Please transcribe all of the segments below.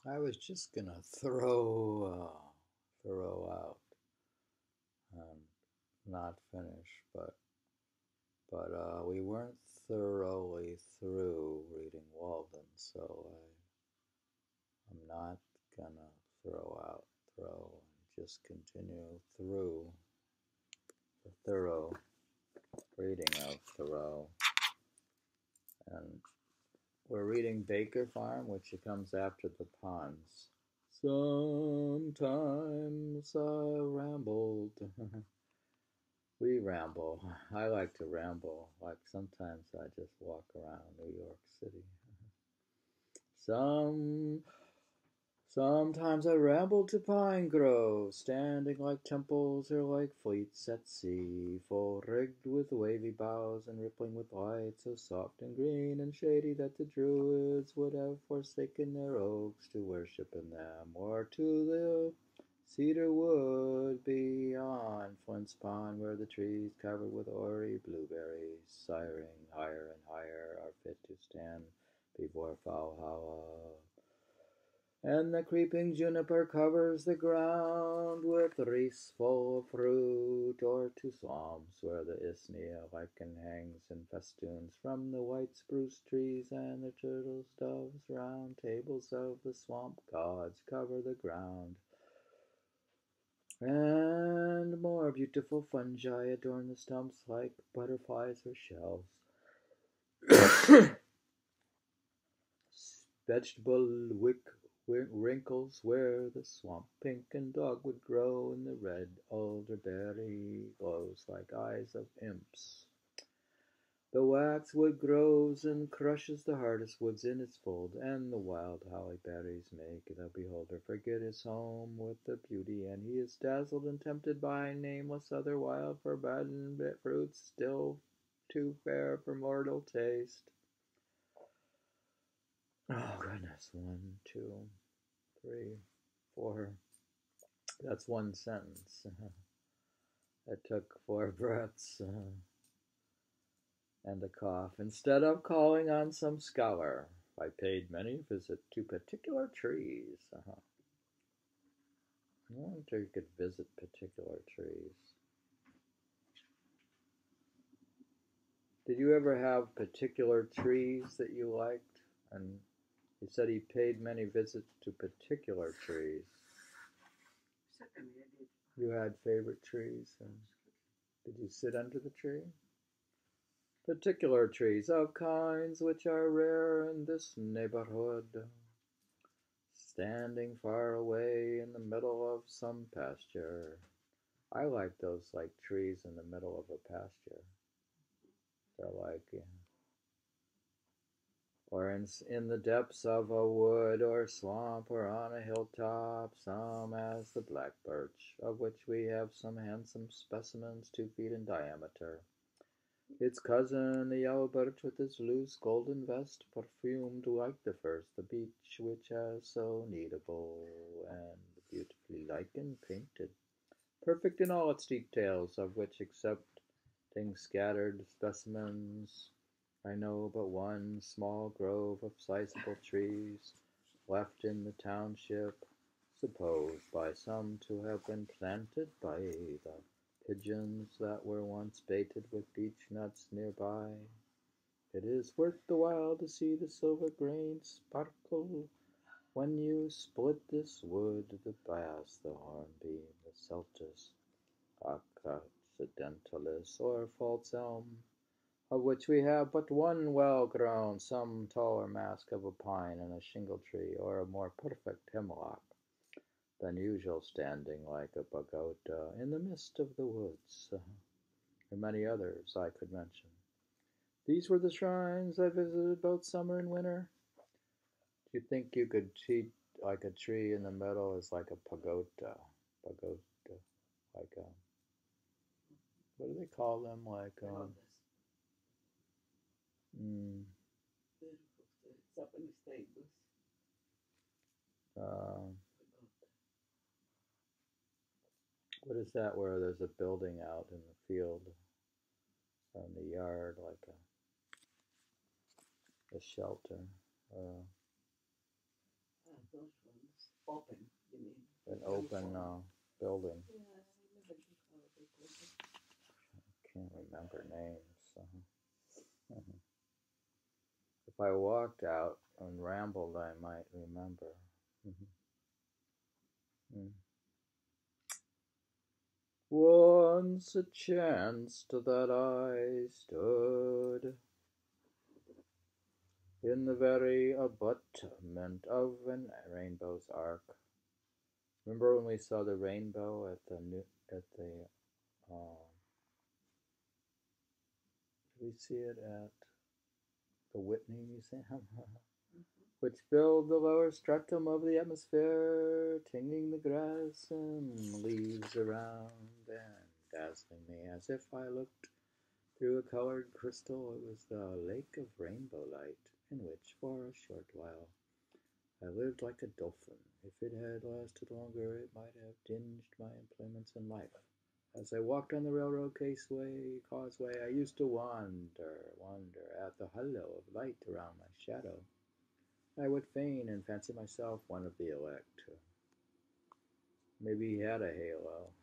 I was just gonna throw out and not finish, but we weren't thoroughly through reading Walden, so I'm not gonna throw and just continue through the thorough reading of Thoreau. And we're reading Baker Farm, which comes after the ponds. Sometimes I rambled. We ramble. I like to ramble. Like sometimes I just walk around New York City. Some Sometimes I ramble to pine groves, standing like temples or like fleets at sea, full rigged with wavy boughs and rippling with light, so soft and green and shady that the Druids would have forsaken their oaks to worship in them, or to the cedar wood beyond Flint's Pond, where the trees covered with hoary blueberries, sighing higher and higher, are fit to stand before Valhalla. And the creeping juniper covers the ground with wreaths full of fruit, or to swamps where the Isnea lichen hangs in festoons from the white spruce trees, and the turtles, doves, round tables of the swamp gods cover the ground. And more beautiful fungi adorn the stumps like butterflies or shells. Vegetable wrinkles where the swamp pink and dogwood grow, and the red elderberry glows like eyes of imps. The waxwood grows and crushes the hardest woods in its fold, and the wild holly berries make the beholder forget his home with the beauty, and he is dazzled and tempted by nameless other wild forbidden fruits still too fair for mortal taste. Oh, goodness. 1, 2, 3, 4. That's one sentence. It took 4 breaths and a cough. Instead of calling on some scholar, I paid many visits to particular trees. I wonder if you could visit particular trees. Did you ever have particular trees that you liked? And he said he paid many visits to particular trees. You had favorite trees, and did you sit under the tree? Particular trees of kinds which are rare in this neighborhood, standing far away in the middle of some pasture. I like those like trees in the middle of a pasture. They're like, yeah. Or in the depths of a wood or swamp or on a hilltop, some as the black birch, of which we have some handsome specimens 2 feet in diameter. Its cousin, the yellow birch with its loose golden vest, perfumed like the first, the beech which has so kneadable and beautifully lichen painted, perfect in all its details, of which excepting scattered specimens, I know but one small grove of sizable trees, left in the township, supposed by some to have been planted by the pigeons that were once baited with beech nuts nearby. It is worth the while to see the silver grains sparkle when you split this wood, the bass, the hornbeam, the celtis, occidentalis, or false elm, of which we have but one well-grown, some taller mask of a pine and a shingle tree, or a more perfect hemlock than usual, standing like a pagoda in the midst of the woods, and many others I could mention. These were the shrines I visited both summer and winter. Do you think you could treat like a tree in the middle is like a pagoda? Pagoda, like a, what do they call them? Like mm, uh, what is that where there's a building out in the field or in the yard, like a shelter? Those ones open, you mean? An open building. Yeah, I never knew how they call it. Can't remember names. Mhm. If I walked out and rambled, I might remember. Mhm. Mm. Once it chanced that I stood in the very abutment of an rainbow's arc. Remember when we saw the rainbow at the did we see it at the Whitney Museum? Which filled the lower stratum of the atmosphere, tinging the grass and leaves around and dazzling me as if I looked through a colored crystal. It was the lake of rainbow light, in which for a short while I lived like a dolphin. If it had lasted longer, it might have tinged my employments in life. As I walked on the railroad causeway, I used to wonder at the halo of light around my shadow. I would feign and fancy myself one of the elect. Maybe he had a halo.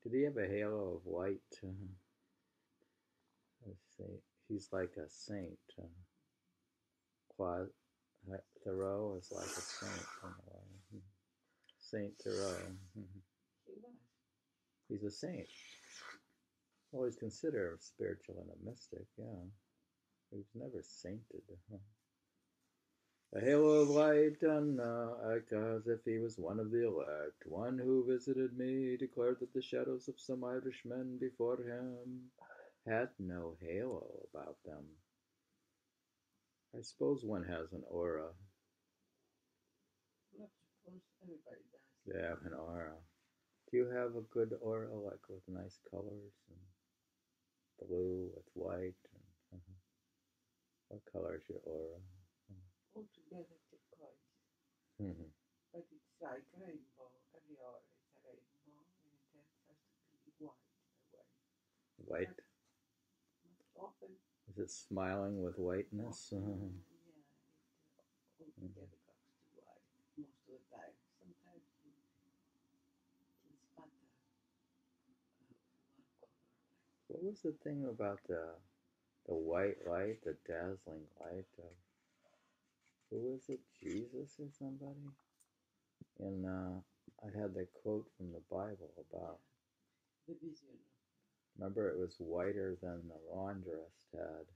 Did he have a halo of white? Let's see. He's like a saint. Thoreau is like a saint in a way. Saint Thoreau. He was. He's a saint. Well, he's considered spiritual and a mystic, yeah. He was never sainted. A halo of light on as if he was one of the elect. One who visited me declared that the shadows of some Irishmen before him had no halo about them. I suppose one has an aura. Well, I suppose everybody does. Yeah, an aura. Do you have a good aura, like with nice colors and blue with white? And, what color is your aura? Altogether turquoise. Mm-hmm. But it's like rainbow. Every hour is a rainbow, and it has to be white away. White? Not often. Is it smiling with whiteness? Yeah, it altogether comes to white most of the time. Sometimes it's better one color. What was the thing about the white light, the dazzling light of, who was it, Jesus or somebody? And I had that quote from the Bible about, the vision. remember it was whiter than the laundress had.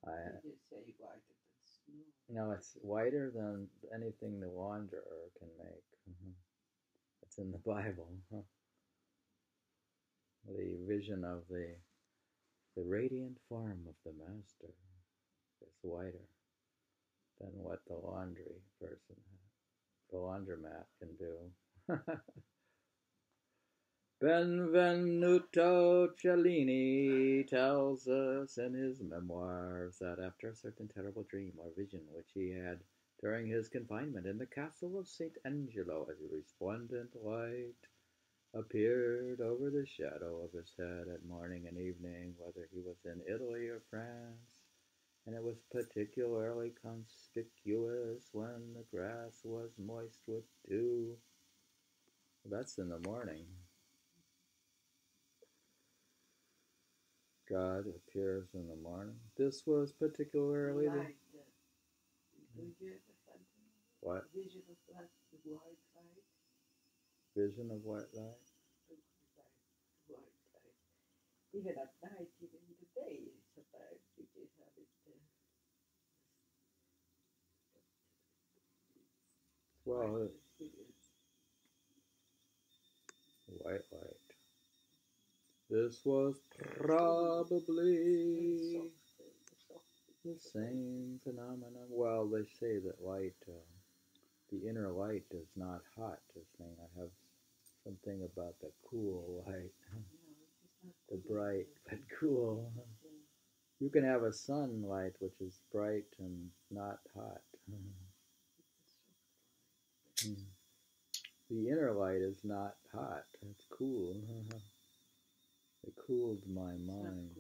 You just say whiter than snow. No, it's whiter than anything the wanderer can make. It's in the Bible. The vision of the radiant form of the Master is whiter than what the laundry person, the laundromat can do. Benvenuto Cellini tells us in his memoirs that after a certain terrible dream or vision which he had during his confinement in the castle of St. Angelo, a resplendent light appeared over the shadow of his head at morning and evening, whether he was in Italy or France, and it was particularly conspicuous when the grass was moist with dew. That's in the morning. God appears in the morning. This was particularly light. Did you ever find what? Vision of light, the white light. Vision of white light. The white light. Even at night, even in the day, sometimes you can have it. Well, white light. This was probably the same phenomenon. Well, they say that light, the inner light is not hot. It's saying I have something about the cool light, the bright but cool. You can have a sunlight which is bright and not hot. The inner light is not hot. It's cool. It cooled my mind.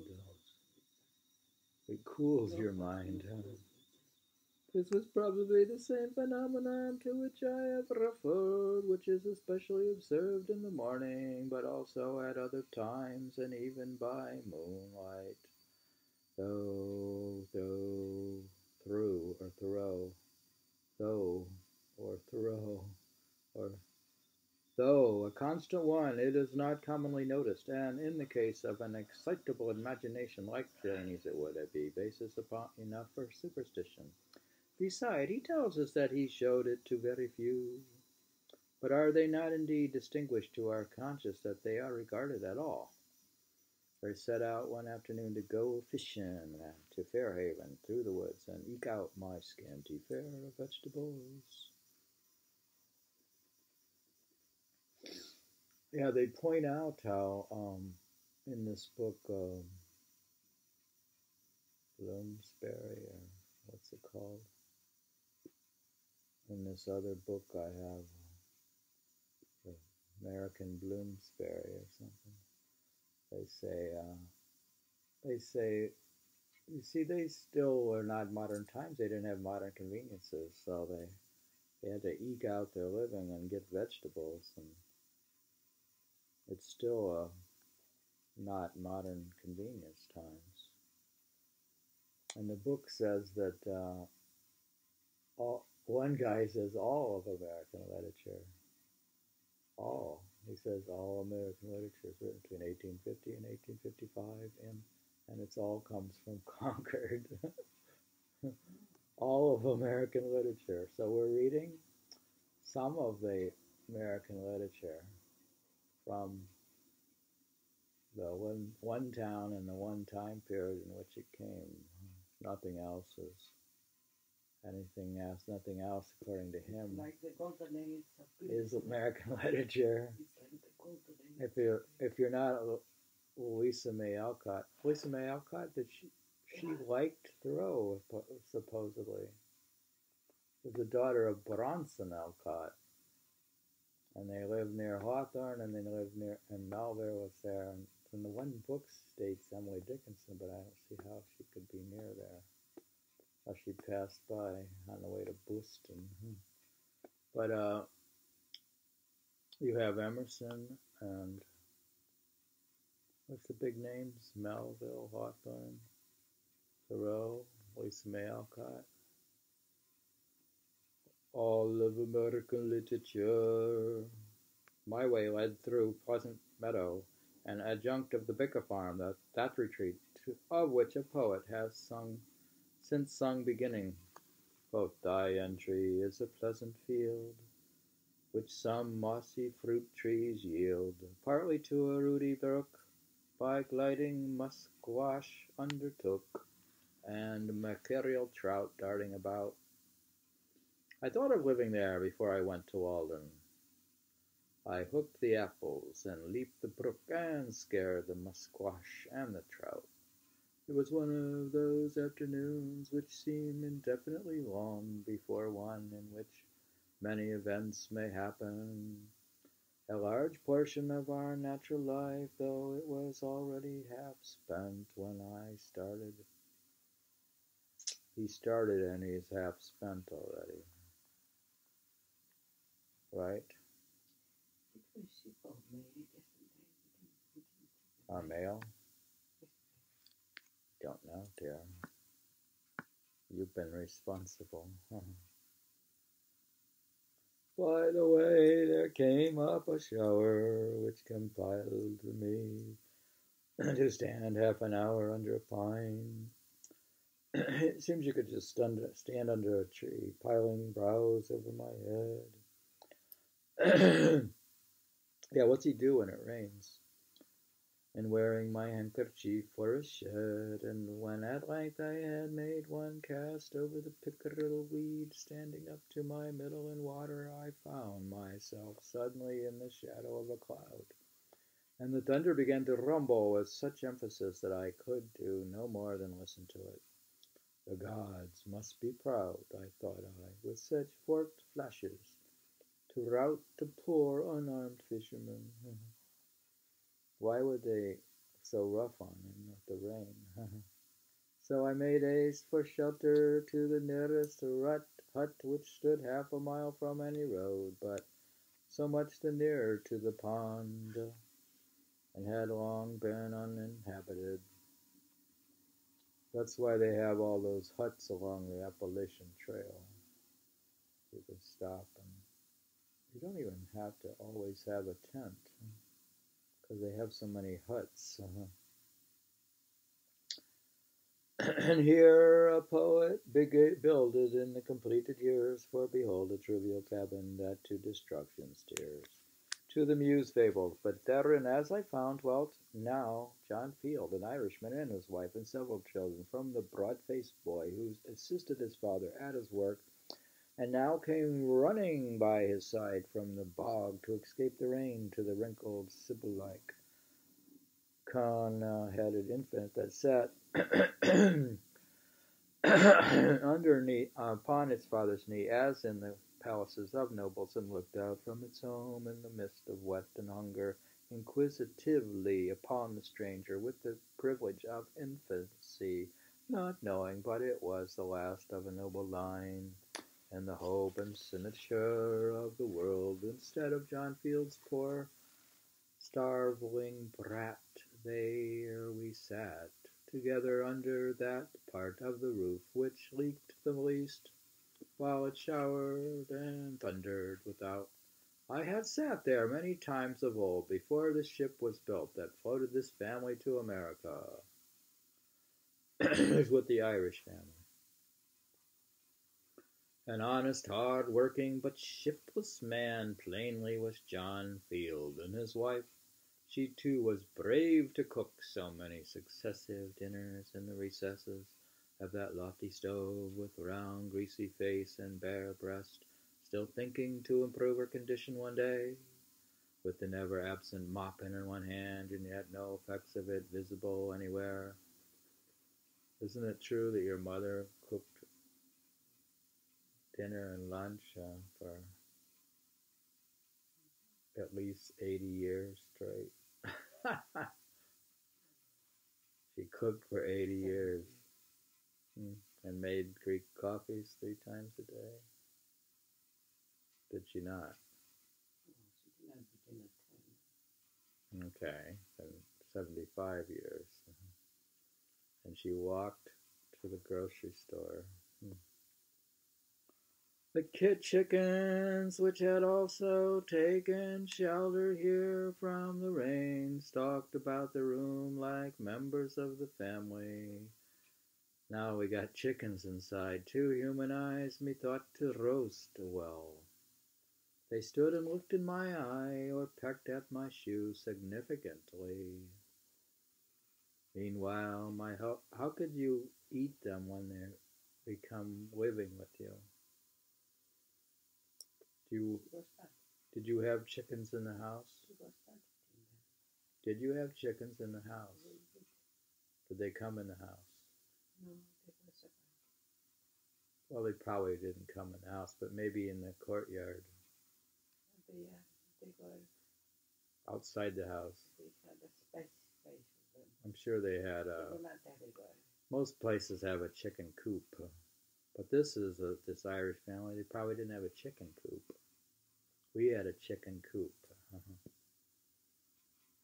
It cools your mind. This was probably the same phenomenon to which I have referred, which is especially observed in the morning, but also at other times, and even by moonlight. Though, or Thoreau, or though a constant one, it is not commonly noticed, and in the case of an excitable imagination like Janie's, it would be basis upon enough for superstition. Beside, he tells us that he showed it to very few. But are they not indeed distinguished to our conscience that they are regarded at all? They set out one afternoon to go fishing to Fairhaven through the woods and eke out my scanty fare of vegetables. Yeah, they point out how in this book, Bloomsbury, or what's it called? In this other book I have, American Bloomsbury or something. They say, you see, they still were not modern times. They didn't have modern conveniences, so they had to eke out their living and get vegetables, and it's still not modern convenience times. And the book says that one guy says all of American literature, all. He says all American literature is written between 1850 and 1855, and it's all comes from Concord. All of American literature. So we're reading some of the American literature from the one town and the one time period in which it came. Nothing else is anything else. Nothing else, according to him, like the golden age is American literature. Like the golden age. If you're not Louisa May Alcott, did she liked Thoreau supposedly. Was the daughter of Bronson Alcott, and they lived near Hawthorne, and they lived near, and Melville was there. And the one book states Emily Dickinson, but I don't see how she could be near there. How she passed by on the way to Boston. But you have Emerson and what's the big names? Melville, Hawthorne, Thoreau, Louisa May Alcott. All of American literature. My way led through Pleasant Meadow, an adjunct of the Bicker Farm, that retreat, of which a poet has since sung beginning. Quote, thy entry is a pleasant field, which some mossy fruit trees yield, partly to a rooty brook, by gliding musquash undertook, and mackerel trout darting about. I thought of living there before I went to Walden. I hooked the apples and leaped the brook and scared the musquash and the trout. It was one of those afternoons which seem indefinitely long before one in which many events may happen. A large portion of our natural life, though it was already half spent when I started. He started and he's half spent already. Right? Our mail? Don't know, dear. You've been responsible. By the way, there came up a shower which compelled me to stand half an hour under a pine. It seems you could just stand under a tree, piling browse over my head. Yeah, what's he do when it rains? And wearing my handkerchief for a shed, and when at length I had made one cast over the pickerel weed standing up to my middle in water, I found myself suddenly in the shadow of a cloud, and the thunder began to rumble with such emphasis that I could do no more than listen to it. The gods must be proud, thought I, with such forked flashes, to rout the poor unarmed fisherman. Why were they so rough on him with the rain? So I made haste for shelter to the nearest hut, which stood half a mile from any road, but so much the nearer to the pond, and had long been uninhabited. That's why they have all those huts along the Appalachian Trail. You can stop, and you don't even have to always have a tent, because they have so many huts. And here a poet builded in the completed years, for behold a trivial cabin that to destruction steers. To the muse fabled, but therein, as I found, dwelt now John Field, an Irishman, and his wife, and several children, from the broad-faced boy who assisted his father at his work, and now came running by his side from the bog to escape the rain, to the wrinkled, Sibyl-like, con-headed infant that sat underneath upon its father's knee, as in the palaces of nobles, and looked out from its home in the midst of wet and hunger, inquisitively upon the stranger, with the privilege of infancy, not knowing but it was the last of a noble line, and the hope and signature of the world. Instead of John Field's poor starveling brat, there we sat together under that part of the roof which leaked the least, while it showered and thundered without. I had sat there many times of old, before the ship was built that floated this family to America. Here's with the Irish family. An honest, hard-working, but shiftless man plainly was John Field, and his wife, she too was brave to cook so many successive dinners in the recesses of that lofty stove, with round, greasy face and bare breast, still thinking to improve her condition one day, with the never-absent mop in one hand, and yet no effects of it visible anywhere. Isn't it true that your mother cooked dinner and lunch for at least 80 years straight? She cooked for 80 years and made Greek coffees 3 times a day. Did she not? She did not begin at 10. Okay, then 75 years. And she walked to the grocery store. The kit chickens, which had also taken shelter here from the rain, stalked about the room like members of the family. Now we got chickens inside, too. Human eyes, methought, to roast well. They stood and looked in my eye, or pecked at my shoe significantly. Meanwhile, how could you eat them when they become living with you? Did you have chickens in the house? Did you have chickens in the house? Did they come in the house? No, they were separate. Well, they probably didn't come in the house, but maybe in the courtyard. They were outside the house. They had a space for them. I'm sure they had They were not everywhere. Most places have a chicken coop, but this Irish family. They probably didn't have a chicken coop. We had a chicken coop.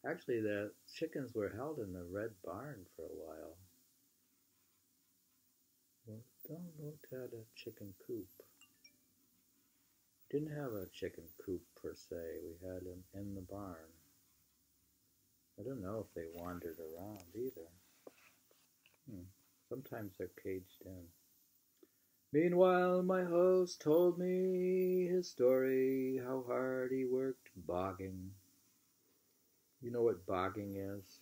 Actually, the chickens were held in the red barn for a while. Well, don't have a chicken coop. We didn't have a chicken coop per se. We had them in the barn. I don't know if they wandered around either. Sometimes they're caged in. Meanwhile, my host told me his story, how hard he worked bogging. You know what bogging is?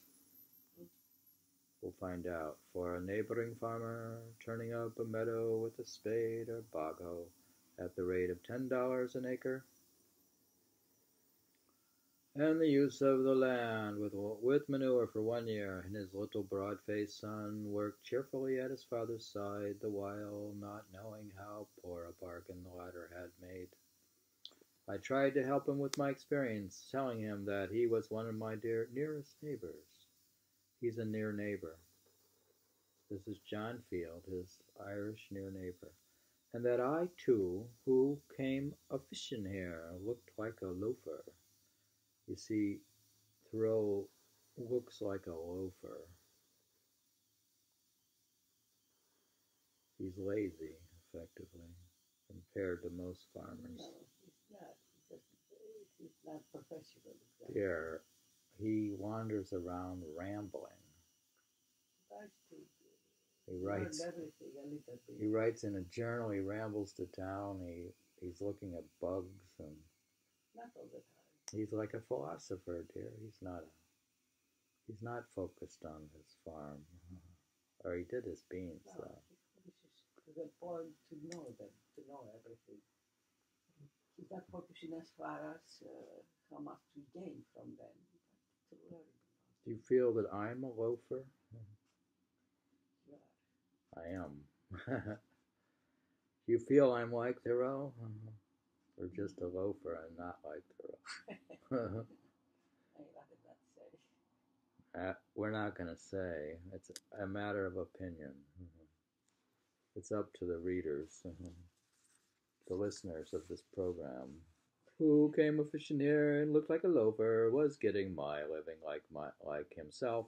We'll find out. For a neighboring farmer, turning up a meadow with a spade or bog hoe at the rate of $10 an acre. And the use of the land with manure for 1 year, and his little broad-faced son worked cheerfully at his father's side, the while not knowing how poor a bargain the latter had made. I tried to help him with my experience, telling him that he was one of my nearest neighbors. He's a near neighbor. This is John Field, his Irish near neighbor. And that I too, who came a fishing here, looked like a loafer. You see, Thoreau looks like a loafer. He's lazy, effectively, compared to most farmers. No, he's not. He's not professional. Exactly. Here, he wanders around rambling. He writes everything a little bit. He writes in a journal. He rambles to town. He's looking at bugs and. Not all the time. He's like a philosopher, dear. He's not focused on his farm, or he did his beans No, though. This is the point to know them, to know everything. He's not focusing as far as how much we gain from them, but to learn. Do you feel that I'm a loafer? Yeah. I am. Do you feel I'm like Thoreau? Or just a loafer and not like Thoreau? I'd rather not say. We're not going to say. It's a matter of opinion. It's up to the readers, the listeners of this program. Who came a fishing here and looked like a loafer, was getting my living like himself.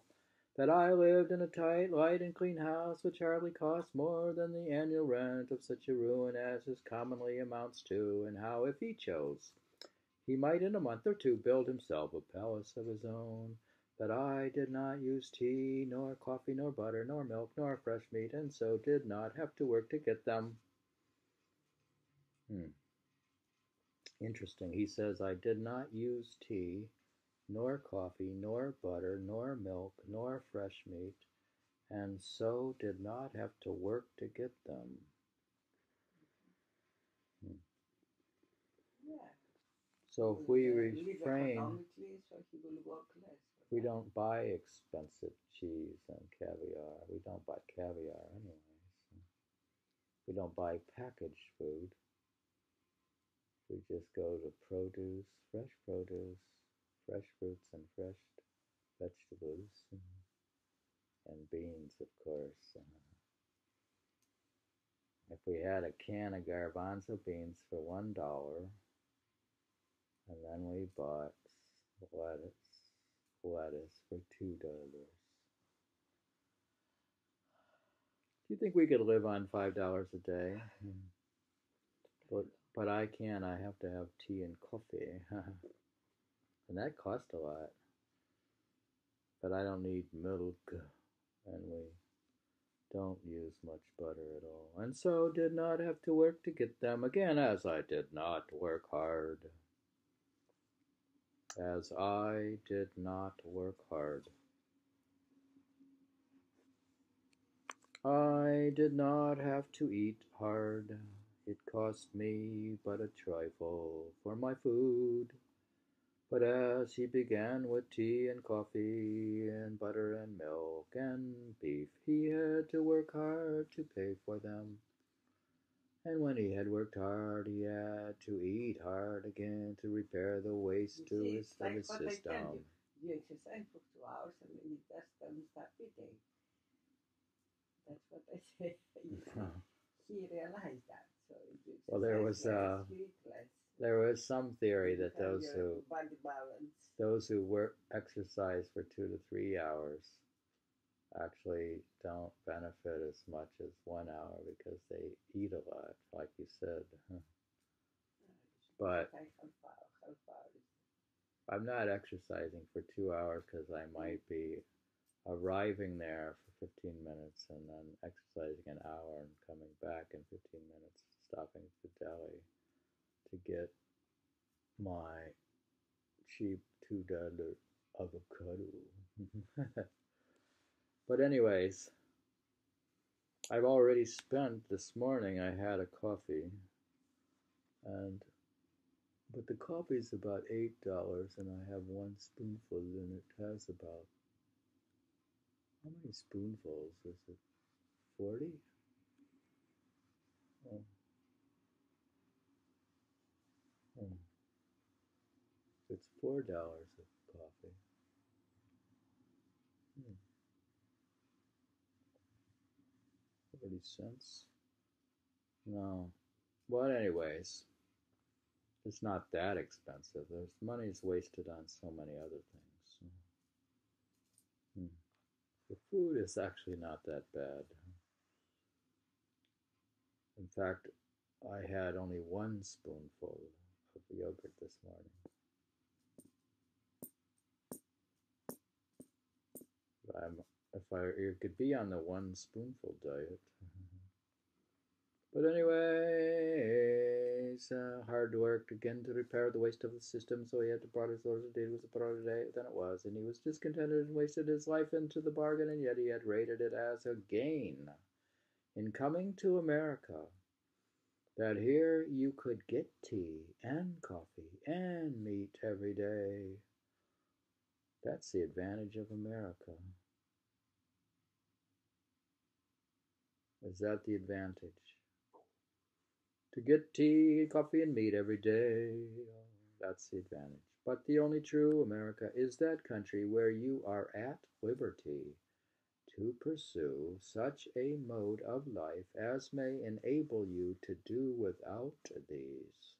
That I lived in a tight, light, and clean house which hardly cost more than the annual rent of such a ruin as this commonly amounts to, and how, if he chose, he might in a month or two build himself a palace of his own. That I did not use tea, nor coffee, nor butter, nor milk, nor fresh meat, and so did not have to work to get them. Interesting. He says, I did not use tea, nor coffee, nor butter, nor milk, nor fresh meat, and so did not have to work to get them. Yeah. So if we refrain, so he will work less. we don't buy expensive cheese and caviar. We don't buy caviar anyways. We don't buy packaged food. We just go to produce, fresh fruits and fresh vegetables, and beans, of course. If we had a can of garbanzo beans for $1, and then we bought lettuce for $2. Do you think we could live on $5 a day? But I can't. I have to have tea and coffee. And that costs a lot. But I don't need milk, and we don't use much butter at all. And so did not have to work to get them again, as I did not work hard. As I did not work hard. I did not have to eat hard. It cost me but a trifle for my food. But as he began with tea and coffee and butter and milk and beef, he had to work hard to pay for them. And when he had worked hard, he had to eat hard again to repair the waste of his system. You exercise for 2 hours and then you just start eating. That's what I say. He realized that. So well, there was some theory that those who exercise for 2 to 3 hours actually don't benefit as much as 1 hour because they eat a lot, like you said. But I'm not exercising for 2 hours because I might be arriving there for 15 minutes and then exercising an hour and coming back in 15 minutes, stopping at the deli to get my cheap $2 avocado. But anyways, I've already spent this morning. I had a coffee, but the coffee's about $8, and I have one spoonful, and it has about, how many spoonfuls is it? 40? Oh. It's $4 of coffee. 30 cents? No. But anyways, it's not that expensive. There's money's wasted on so many other things. The food is actually not that bad. In fact, I had only one spoonful of yogurt this morning. You could be on the one spoonful diet. But anyways, hard work again to repair the waste of the system, so he had to brought his orders a day was a broader day than it was, and he was discontented and wasted his life into the bargain, and yet he had rated it as a gain in coming to America, that here you could get tea and coffee and meat every day. That's the advantage of America. Is that the advantage? To get tea, coffee, and meat every day. That's the advantage. But the only true America is that country where you are at liberty to pursue such a mode of life as may enable you to do without these,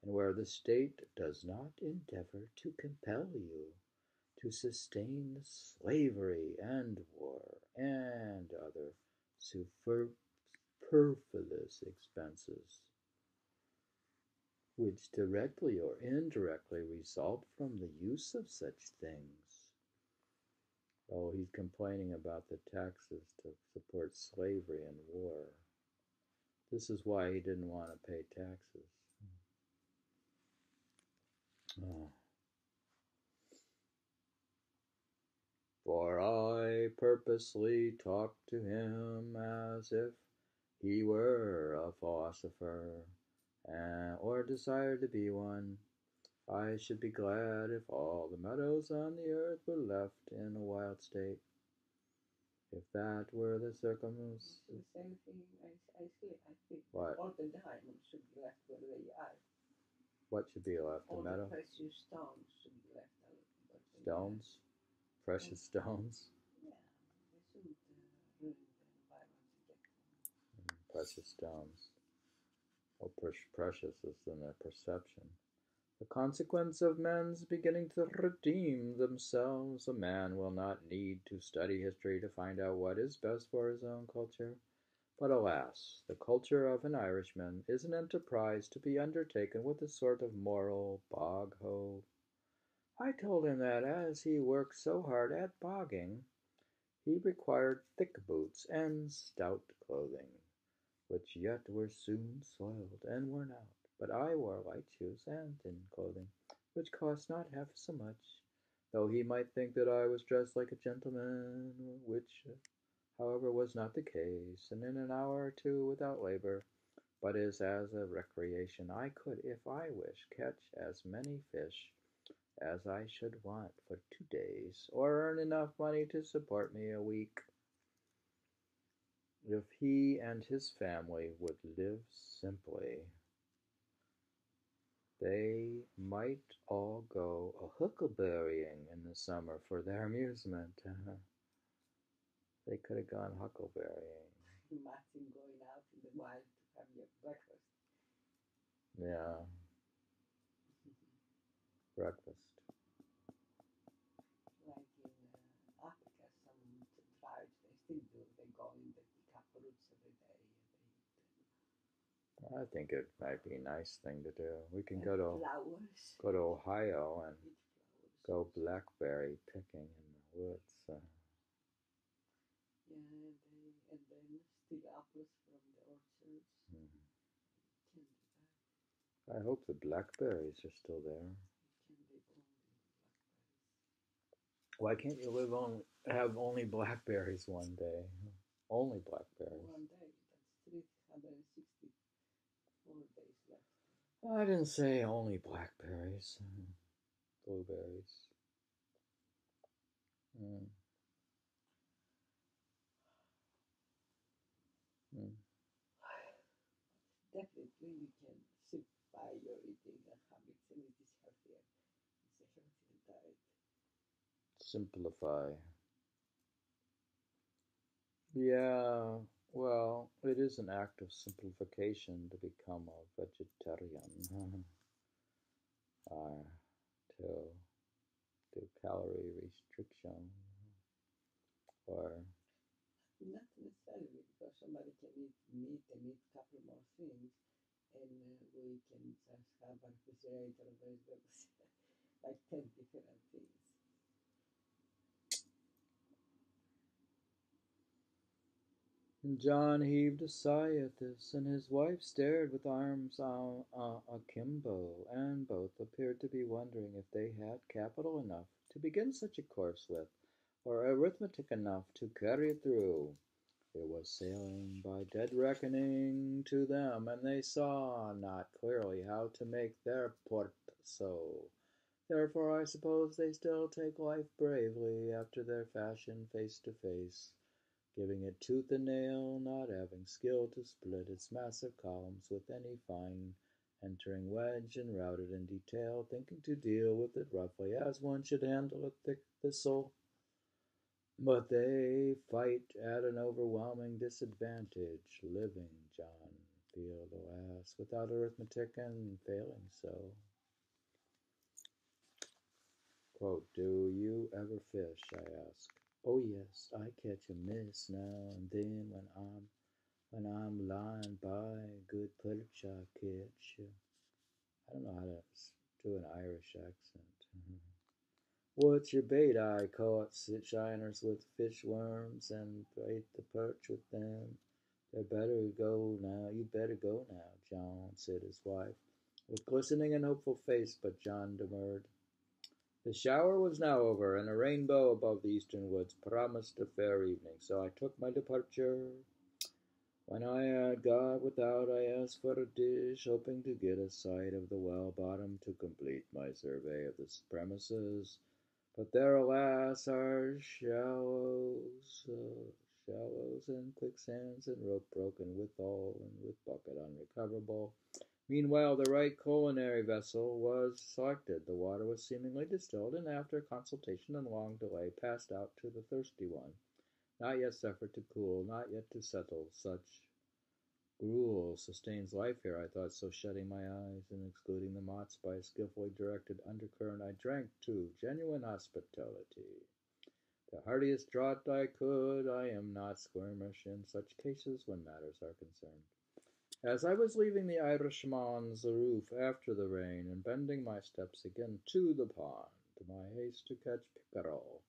and where the state does not endeavor to compel you to sustain slavery and war and other superfluous expenses, which directly or indirectly result from the use of such things. Oh, he's complaining about the taxes to support slavery and war. This is why he didn't want to pay taxes. Oh. For I purposely talked to him as if he were a philosopher, or desired to be one. I should be glad if all the meadows on the earth were left in a wild state. If that were the circumstance. It's the same thing I think. What? All the diamonds should be left where they are. What should be left? All the meadow? The precious stones should be left out. Stones? Precious stones? Yeah, they shouldn't ruin the environment to get them. Precious stones. Well, precious is in their perception. The consequence of men's beginning to redeem themselves. A man will not need to study history to find out what is best for his own culture. But alas, the culture of an Irishman is an enterprise to be undertaken with a sort of moral bog-hoe. I told him that as he worked so hard at bogging, he required thick boots and stout clothing, which yet were soon soiled and worn out. But I wore light shoes and thin clothing, which cost not half so much, though he might think that I was dressed like a gentleman, which, however, was not the case, and in an hour or two without labor, but as a recreation, I could, if I wished, catch as many fish as I should want for 2 days, or earn enough money to support me a week. If he and his family would live simply, they might all go huckleberrying in the summer for their amusement. They could have gone huckleberrying. Imagine going out in the wild to have your breakfast. Yeah. Breakfast. Like in Africa, some tribes, they still do. They go in, they pick up roots every day and they eat them. I think it might be a nice thing to do. We can And go to Ohio and go blackberry picking in the woods. Yeah, and then steal apples from the orchards. Can do that. I hope the blackberries are still there. You can live only blackberries. Why can't you have only blackberries one day? Only blackberries. One day, that's 364 days left. I didn't say only blackberries. Blueberries. Definitely, you can simplify your eating habits, and it is healthier. It's a healthier diet. Simplify. Yeah, Well, it is an act of simplification to become a vegetarian, or to do calorie restriction, or Not necessarily, because somebody can eat meat and eat a couple more things, and we can just have a refrigerator of vegetables, like 10 different things. John heaved a sigh at this, and his wife stared with arms akimbo, and both appeared to be wondering if they had capital enough to begin such a course with, or arithmetic enough to carry it through. It was sailing by dead reckoning to them, and they saw not clearly how to make their port so. Therefore I suppose they still take life bravely after their fashion face to face, giving it tooth and nail, not having skill to split its massive columns with any fine entering wedge, and route it in detail, thinking to deal with it roughly as one should handle a thick thistle. But they fight at an overwhelming disadvantage, living, John, field alas, without arithmetic, and failing so. Quote, "Do you ever fish?" I asked. "Oh yes, I catch a miss now and then when I'm lying by a good perch I catch." I don't know how to do an Irish accent. "What's your bait?" I caught shiners with fish worms and bait the perch with them. "They better go now. You better go now, John," said his wife, with glistening and hopeful face, but John demurred. The shower was now over, and a rainbow above the eastern woods promised a fair evening, so I took my departure. When I had got without, I asked for a dish, hoping to get a sight of the well bottom to complete my survey of the premises. But there, alas, are shallows and quicksands, and rope broken withal, and with bucket unrecoverable. Meanwhile, the right culinary vessel was selected. The water was seemingly distilled, and after consultation and long delay, passed out to the thirsty one. Not yet suffered to cool, not yet to settle. Such gruel sustains life here, I thought, so shutting my eyes and excluding the moths by a skilfully directed undercurrent, I drank to genuine hospitality. The heartiest draught I could. I am not squirmish in such cases when matters are concerned. As I was leaving the Irishman's roof after the rain, and bending my steps again to the pond, my haste to catch pickerel,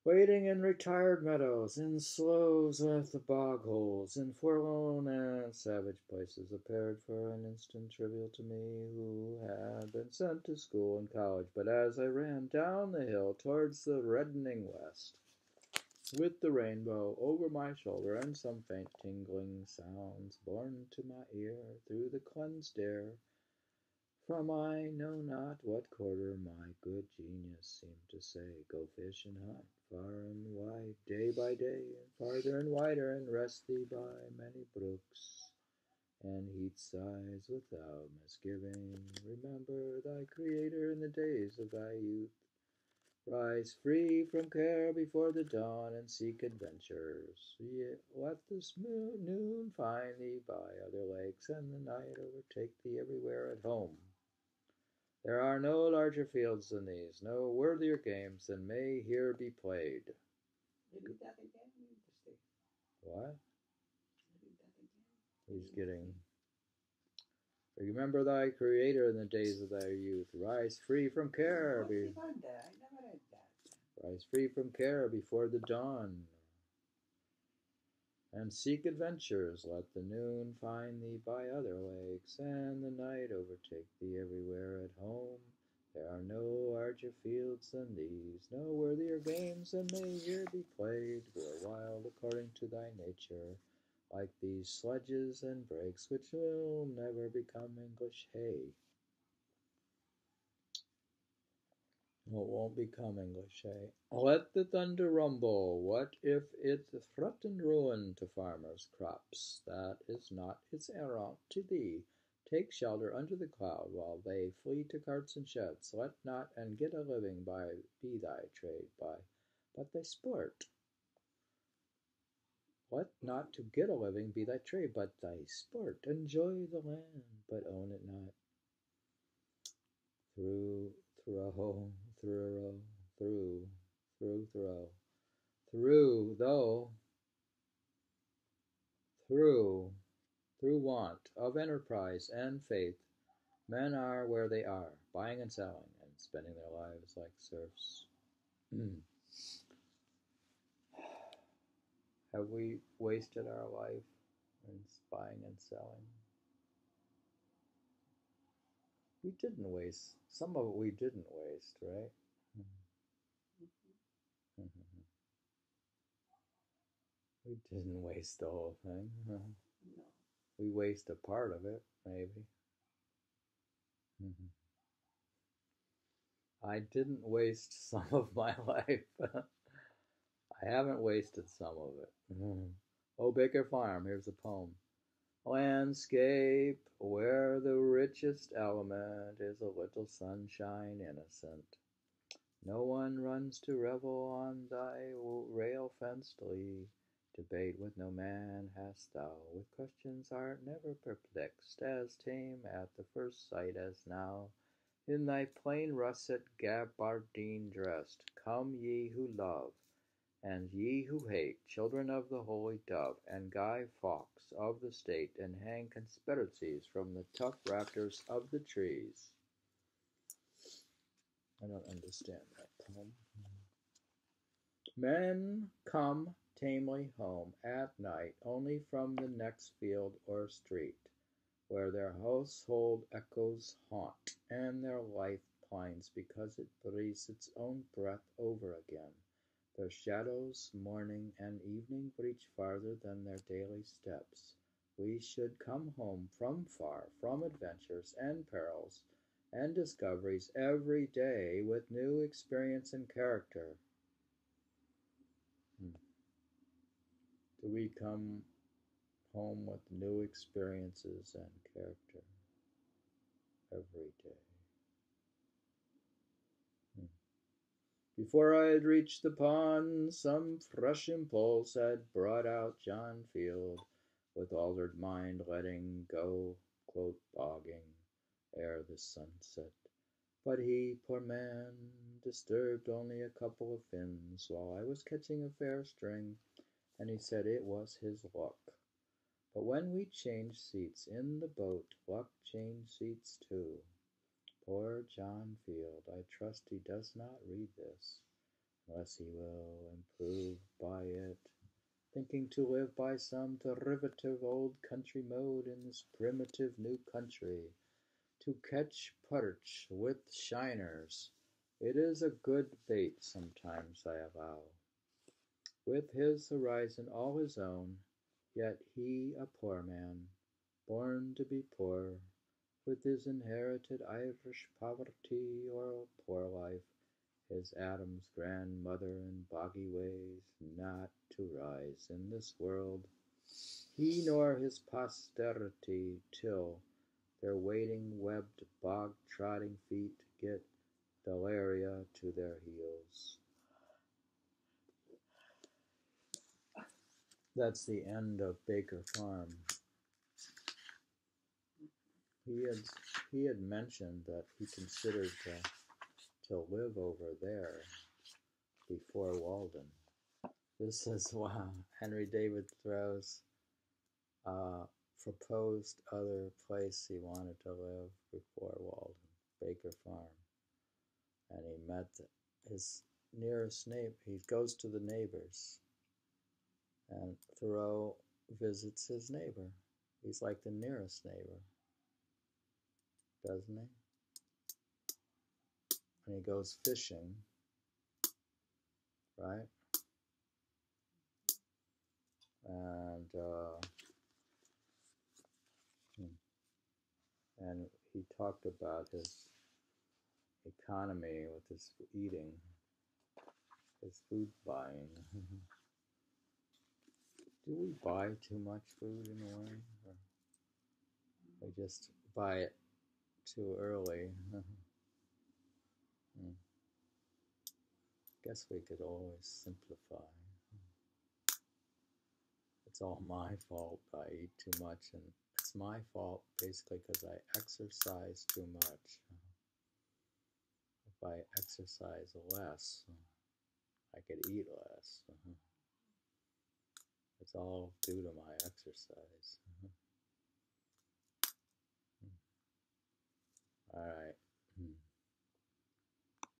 wading in retired meadows, in sloughs at the bog holes, in forlorn and savage places, appeared for an instant trivial to me, who had been sent to school and college. But as I ran down the hill towards the reddening west, with the rainbow over my shoulder, and some faint tingling sounds borne to my ear through the cleansed air, from I know not what quarter, my good genius seemed to say, "Go fish and hunt, far and wide, day by day, and farther and wider, and rest thee by many brooks, and heat sighs without misgiving. Remember thy Creator in the days of thy youth. Rise free from care before the dawn, and seek adventures. Yet let the noon find thee by other lakes, and the night overtake thee everywhere at home. There are no larger fields than these, no worthier games than may here be played." Read that again. Interesting. What? Read that again. He's getting. "Remember thy Creator in the days of thy youth. Rise free from care. What's he on there? I never read that. Rise free from care before the dawn, and seek adventures. Let the noon find thee by other lakes, and the night overtake thee everywhere at home. There are no larger fields than these, no worthier games than may here be played. Grow wild according to thy nature, like these sledges and brakes, which will never become English hay." Well, it won't become English, eh? "Let the thunder rumble. What if it threaten ruin to farmers' crops? That is not its errand to thee. Take shelter under the cloud while they flee to carts and sheds. Let not and get a living by be thy trade by, but thy sport." What not to get a living be thy trade, but thy sport. Enjoy the land, but own it not. Through, throw, through, through, throw. Though, through, through want of enterprise and faith, men are where they are, buying and selling, and spending their lives like serfs. Have we wasted our life in buying and selling? We didn't waste. Some of it we didn't waste, right? We didn't waste the whole thing. No. We waste a part of it, maybe. I didn't waste some of my life. I haven't wasted some of it. Oh, Baker Farm, here's a poem. Landscape where the richest element is a little sunshine innocent. No one runs to revel on thy rail-fenced lea. Debate with no man hast thou, with questions art never perplexed, as tame at the first sight as now. In thy plain russet gabardine dressed, come ye who love, and ye who hate, children of the holy dove, and Guy Fawkes of the state, and hang conspiracies from the tough rafters of the trees. I don't understand that poem. Men come tamely home at night only from the next field or street, where their household echoes haunt, and their life pines because it breathes its own breath over again. Their shadows, morning and evening, reach farther than their daily steps. We should come home from far, from adventures and perils and discoveries every day with new experience and character. Do we come home with new experiences and character every day? Before I had reached the pond, some fresh impulse had brought out John Field, with altered mind letting go, quote, bogging, ere the sunset. But he, poor man, disturbed only a couple of fins, while I was catching a fair string, and he said it was his luck. But when we changed seats in the boat, luck changed seats too. Poor John Field, I trust he does not read this, unless he will improve by it, thinking to live by some derivative old country mode in this primitive new country, to catch perch with shiners. It is a good bait sometimes, I avow. With his horizon all his own, yet he a poor man, born to be poor, with his inherited Irish poverty or poor life, his Adam's grandmother and boggy ways, not to rise in this world, he nor his posterity, till their wading, webbed, bog-trotting feet get malaria to their heels. That's the end of Baker Farm. He had mentioned that he considered to live over there before Walden. This is Henry David Thoreau's proposed other place he wanted to live before Walden, Baker Farm. And he met his nearest neighbor. He goes to the neighbors, and Thoreau visits his neighbor. He's like the nearest neighbor, doesn't he? And he goes fishing, right? And he talked about his economy with his eating, his food buying. Do we buy too much food in a way? Or we just buy it too early? Guess we could always simplify. it's all my fault. I eat too much, and it's my fault basically because I exercise too much. If I exercise less, I could eat less. It's all due to my exercise.